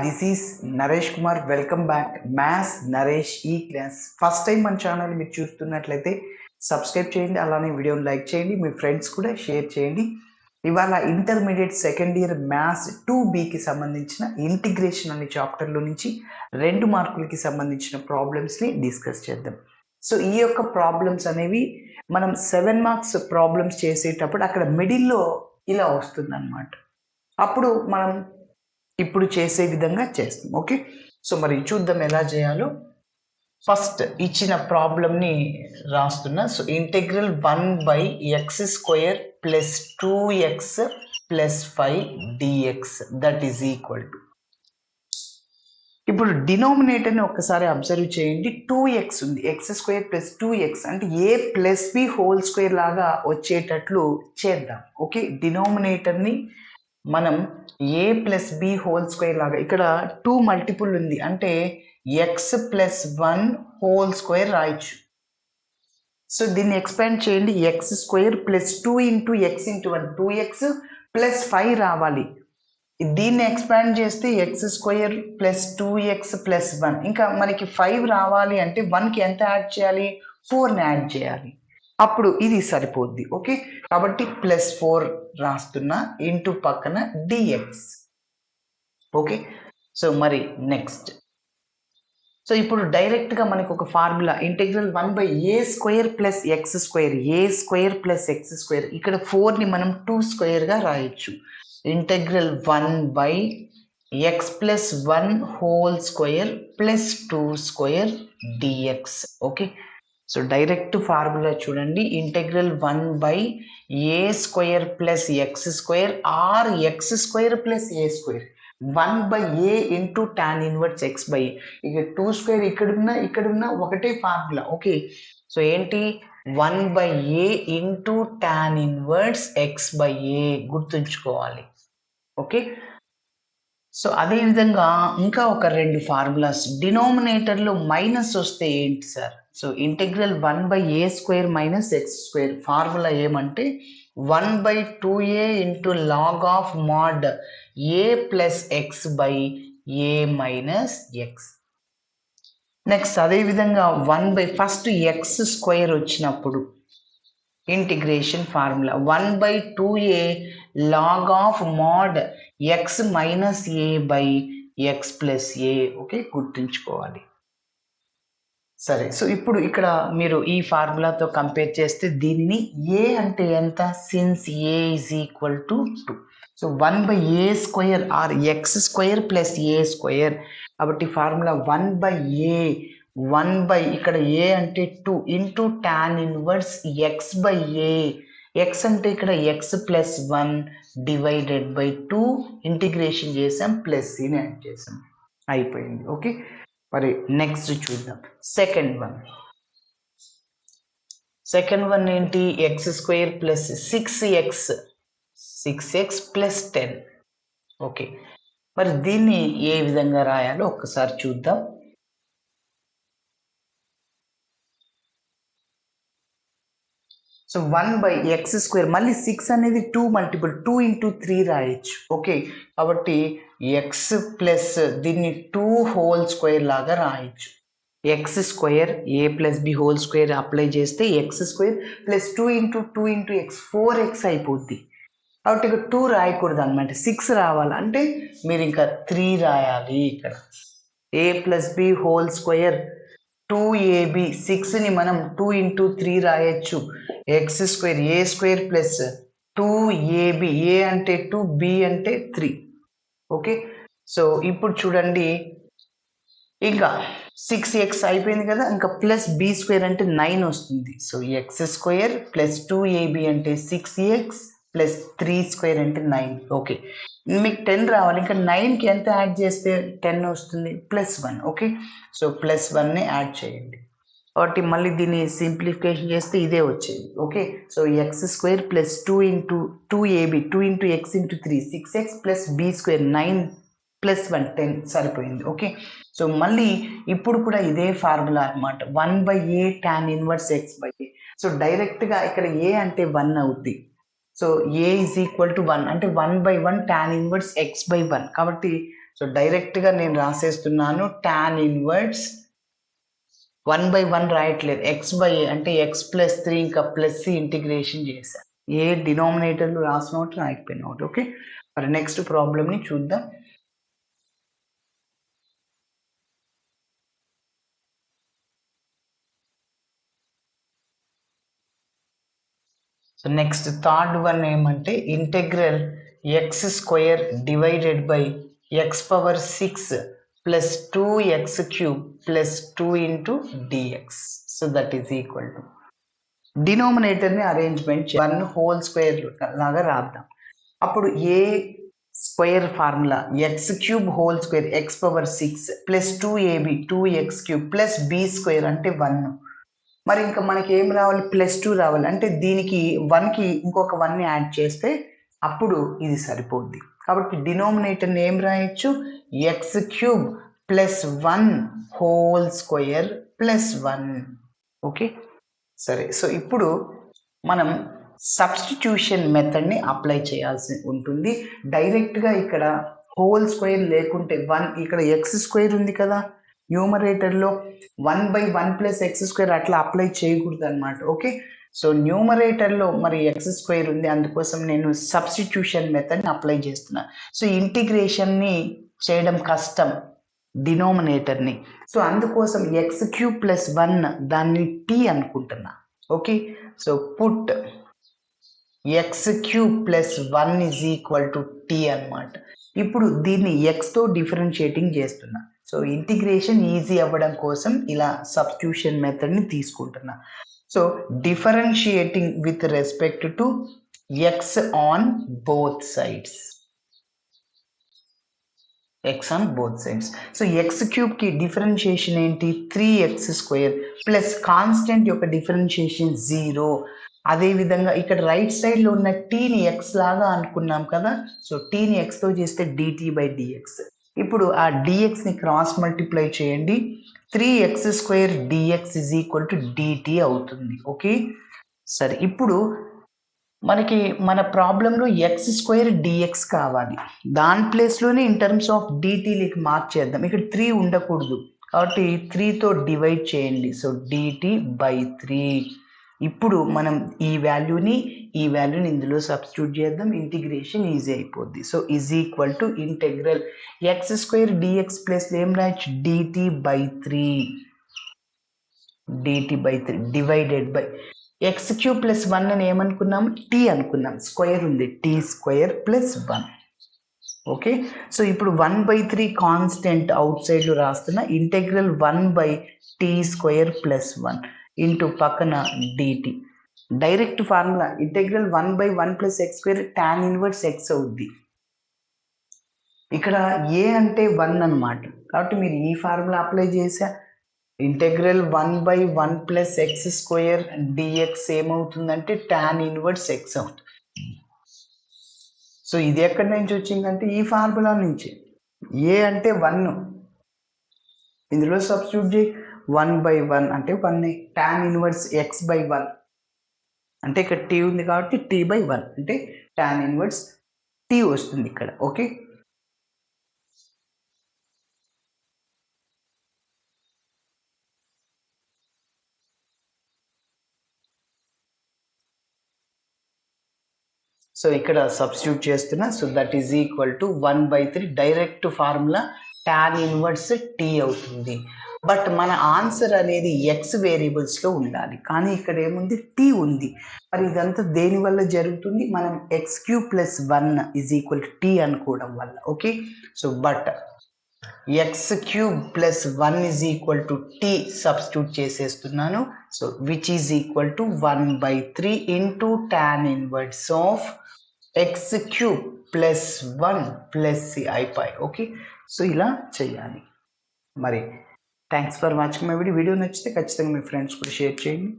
This is Naresh Kumar. Welcome back maths Naresh ఈ class. First time మన channel మీరు చూస్తున్నట్లయితే సబ్స్క్రైబ్ చేయండి, అలానే వీడియోని లైక్ చేయండి, మీ ఫ్రెండ్స్ కూడా షేర్ చేయండి. ఇవాళ ఇంటర్మీడియట్ సెకండ్ ఇయర్ మ్యాథ్స్ 2Bకి సంబంధించిన ఇంటిగ్రేషన్ అనే చాప్టర్లో నుంచి 2 మార్కులకి సంబంధించిన ప్రాబ్లమ్స్ని డిస్కస్ చేద్దాం. సో ఈ యొక్క ప్రాబ్లమ్స్ అనేవి మనం 7 మార్క్స్ ప్రాబ్లమ్స్ చేసేటప్పుడు అక్కడ మిడిల్లో ఇలా వస్తుంది అన్నమాట. అప్పుడు మనం ఇప్పుడు చేసే విధంగా చేస్తాం. ఓకే, సో మరి చూద్దాం ఎలా చేయాలో. ఫస్ట్ ఇచ్చిన ప్రాబ్లమ్ని రాస్తున్నా. So integral 1/x² + 2x + 5 dx that is equal to, ఇప్పుడు డినామినేటర్ని ఒక్కసారి అబ్జర్వ్ చేయండి. 2x ఉంది, x² + 2x అంటే a + b² లాగా వచ్చేటట్లు చేద్దాం. ఓకే, డినామినేటర్ని మనం a + b² లాగా, ఇక్కడ 2 మల్టిపుల్ ఉంది అంటే x + 1² రాయొచ్చు. సో దీన్ని ఎక్స్పాండ్ చేయండి. x² + 2 × x × 1 2x + 5 రావాలి. దీన్ని ఎక్స్పాండ్ చేస్తే x² + 2x + 1, ఇంకా మనకి 5 రావాలి అంటే 1కి ఎంత యాడ్ చేయాలి? 4ని యాడ్ చేయాలి. అప్పుడు ఇది సరిపోద్ది. ఓకే, కాబట్టి +4 రాస్తున్నా ఇంటూ పక్కన dx. ఓకే, సో మరి నెక్స్ట్, సో ఇప్పుడు డైరెక్ట్గా మనకు ఒక formula integral 1/a² + x², a² + x². ఇక్కడ 4ని మనం 2² రాయొచ్చు. Integral 1/x + 1² + 2² dx. Okay, so direct formula చూడండి. Integral 1/a² + x² or x² + a². 1/a × tan 1 x/a. ఇక 2² ఇక్కడున్న ఒకటే ఫార్ములా. ఓకే, సో ఏంటి? 1/a × tan 1 x/a గుర్తుంచుకోవాలి. ఓకే, సో అదేవిధంగా ఇంకా ఒక 2 ఫార్ములాస్. డినామినేటర్లో మైనస్ వస్తే ఏంటి sir? So integral 1/a² - x² formula ఏమంటే 1/2a × log of mod a + x/a - x. Next అదేవిధంగా ఫస్ట్ x² వచ్చినప్పుడు integration formula 1/2a log of mod x - a/x + a. Okay, గుర్తుంచుకోవాలి. సరే, సో ఇప్పుడు ఇక్కడ మీరు ఈ ఫార్ములాతో కంపేర్ చేస్తే దీనిని a అంటే ఎంత? Since a = 2, so 1/a² or x² + a². కాబట్టి ఫార్ములా 1/a ఇక్కడ a అంటే 2 ఇంటూ tan 1 x/a. x అంటే ఇక్కడ x + 1 / 2 ఇంటిగ్రేషన్ చేసాం, ప్లస్ ని యాడ్ చేసాం, అయిపోయింది. ఓకే, మరి నెక్స్ట్ చూద్దాం. సెకండ్ వన్ ఏంటి? x² + 6x + 10. ఓకే, మరి దీన్ని ఏ విధంగా రాయాలో ఒక్కసారి చూద్దాం. సో 1/x², మళ్ళీ 6 అనేది 2 మల్టిపుల్, 2 × 3 రాయొచ్చు. ఓకే, కాబట్టి x ప్లస్ దీన్ని 2² లాగా రాయొచ్చు. x² a + b² అప్లై చేస్తే x² + 2 × 2 × x 4x అయిపోద్ది. కాబట్టి ఇక్కడ 2 రాయకూడదు అనమాట, 6 రావాలంటే మీరు ఇంకా 3 రాయాలి. ఇక్కడ a + b² 2ab, 6ని మనం 2 × 3 రాయొచ్చు. x² a² + 2ab, a అంటే 2, b అంటే 3. ఓకే, సో ఇప్పుడు చూడండి, ఇంకా 6x అయిపోయింది కదా, ఇంకా ప్లస్ b² అంటే 9 వస్తుంది. సో x² + 2ab అంటే 6x + 3² అంటే 9. ఓకే, మీకు 10 రావాలి. ఇంకా 9కి ఎంత యాడ్ చేస్తే 10 వస్తుంది? +1. ఓకే, సో +1ని యాడ్ చేయండి. కాబట్టి మళ్ళీ దీన్ని సింప్లిఫికేషన్ చేస్తే ఇదే వచ్చేది. Okay, so x² + 2 × 2ab 2 × x × 3 6x + b² 9 + 1 10 సరిపోయింది. ఓకే, సో మళ్ళీ ఇప్పుడు కూడా ఇదే ఫార్ములా అనమాట, 1/a tan 1 x/a. సో డైరెక్ట్గా ఇక్కడ a అంటే 1 అవుద్ది. సో a = 1 అంటే 1/1 tan 1 x/1. కాబట్టి సో డైరెక్ట్గా నేను రాసేస్తున్నాను tan ఇన్వర్స్ 1/1 రాయట్లేదు, x/a అంటే x+3 ఇంకా ప్లస్ ఇంటిగ్రేషన్ చేశాను. ఏ డినామినేటర్లు రాసిన ఒకటి రాయకపోయిన ఒకటి. ఓకే, మరి నెక్స్ట్ ప్రాబ్లమ్ని చూద్దాం. సో నెక్స్ట్ థర్డ్ వన్ ఏమంటే integral x² divided by x⁻6 plus 2x³ plus 2 into dx. So that is equal to డినామినేటర్ని అరేంజ్మెంట్ 1² లాగా రాద్దాం. అప్పుడు a square formula x³ x⁻6 plus 2ab 2x³ plus b² అంటే 1. మరి ఇంకా మనకి ఏం రావాలి, +2 రావాలి. అంటే దీనికి 1కి ఇంకొక 1ని యాడ్ చేస్తే అప్పుడు ఇది సరిపోద్ది. కాబట్టి డినామినేటర్ని ఏం రాయొచ్చు, x³ ప్లస్ 1² ప్లస్ 1. ఓకే సరే, సో ఇప్పుడు మనం సబ్స్టిట్యూషన్ మెథడ్ని అప్లై చేయాల్సి ఉంటుంది. డైరెక్ట్గా ఇక్కడ హోల్² లేకుంటే 1 ఇక్కడ x² ఉంది కదా న్యూమరేటర్లో, 1/1 ప్లస్ x² అట్లా అప్లై చేయకూడదు అనమాట. ఓకే, సో న్యూమరేటర్లో మరి x² ఉంది, అందుకోసం నేను సబ్స్టిట్యూషన్ మెథడ్ని అప్లై చేస్తున్నా. సో ఇంటిగ్రేషన్ని చేయడం కష్టం డినామినేటర్ని, సో అందుకోసం x³ ప్లస్ 1 దాన్ని t అనుకుంటున్నా. Okay, so put x³ plus 1 is equal to t అనమాట. ఇప్పుడు దీన్ని xతో డిఫరెన్షియేటింగ్ చేస్తున్నా. సో ఇంటిగ్రేషన్ ఈజీ అవ్వడం కోసం ఇలా సబ్స్టిట్యూషన్ మెథడ్ని తీసుకుంటున్నా. So differentiating with respect to x on both sides, so x³ differentiation ఏంటి, 3x² ప్లస్ కాన్స్టెంట్ యొక్క డిఫరెన్షియేషన్ 0. అదేవిధంగా ఇక్కడ రైట్ సైడ్లో ఉన్న టీని x లాగా అనుకున్నాం కదా, సో టీని xతో చేస్తే dt/dx. ఇప్పుడు ఆ dxని క్రాస్ మల్టిప్లై చేయండి, 3x² dx is equal to dt అవుతుంది. ఓకే సరే, ఇప్పుడు మనకి మన ప్రాబ్లంలో x² dx కావాలి, దాని ప్లేస్లోనే ఇన్ టర్మ్స్ ఆఫ్ dtకి మార్చేద్దాం. ఇక్కడ 3 ఉండకూడదు కాబట్టి 3తో డివైడ్ చేయండి, సో dt/3. ఇప్పుడు మనం ఈ వాల్యూని ఇందులో సబ్స్టిట్యూట్ చేద్దాం, ఇంటిగ్రేషన్ ఈజీ అయిపోద్ది. So is equal to integral x² dx plus ఏం రాయొచ్చు, dt/3 divided by x³ plus 1 అని ఏమనుకున్నాము, t అనుకున్నాం, స్క్వేర్ ఉంది, t² ప్లస్ 1. ఓకే, సో ఇప్పుడు 1/3 కాన్స్టెంట్ అవుట్ సైడ్లో రాస్తున్నా, ఇంటెగ్రల్ 1/t² ప్లస్ 1 ఇంటూ పక్కన dt. Direct formula integral 1/1 plus x² tan inverse x అవుద్ది. ఇక్కడ a అంటే 1 అనమాట, కాబట్టి మీరు ఈ ఫార్ములా అప్లై చేసా, ఇంటెగ్రల్ 1/1 ప్లస్ x² dx ఏమవుతుందంటే tan ఇన్వర్స్ x అవుతుంది. సో ఇది ఎక్కడి నుంచి వచ్చిందంటే ఈ ఫార్ములా నుంచి, a అంటే 1, ఇందులో సబ్స్టిట్యూట్ చేయి, 1/1 అంటే 1, tan ఇన్వర్స్ x/1 అంటే ఇక్కడ t ఉంది కాబట్టి t/1 అంటే tan ఇన్వర్స్ t వస్తుంది ఇక్కడ. ఓకే, సో ఇక్కడ సబ్స్టిట్యూట్ చేస్తున్నా, so that is equal to 1/3 direct formula tan inverse t అవుతుంది. బట్ మన ఆన్సర్ అనేది x వేరియబుల్స్లో ఉండాలి, కానీ ఇక్కడ ఏముంది, t ఉంది. మరి ఇదంతా దేని వల్ల జరుగుతుంది, మనం x³ plus 1 is equal to t అనుకోవడం వల్ల. Okay, so but x³ plus 1 is equal to t substitute చేసేస్తున్నాను. So which is equal to 1/3 into tan inverse of x³ plus 1 plus i/. Okay, so ఇలా చేయాలి. మరి thanks for watching my video. Video నచ్చితే ఖచ్చితంగా మీ friends కూడా share చేయండి.